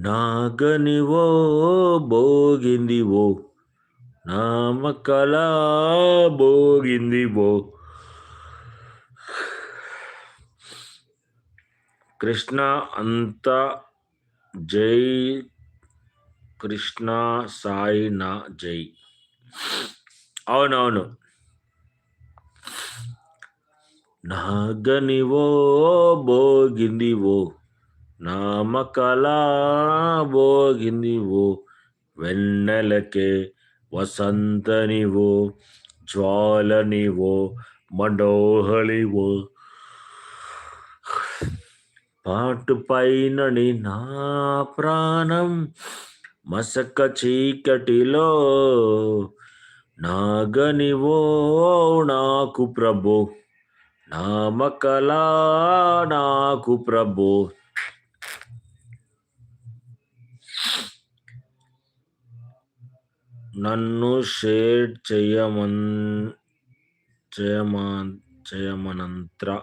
నాగనివో భోగిందివో నామకలా భోగిందివో కృష్ణ అంత జై కృష్ణ సాయి నా జై. అవునవును. నాగనివో భోగిందివో నామకలా భోగిందివో వెన్నెలకే వసంతనివో జ్వాలనివో మనోహళివో పాటు పైనని నా ప్రాణం మసక చీకటిలో నాగనివో నాకు ప్రభు నామకలా నాకు ప్రభు. నన్ను షేర్ చేయమనంత్ర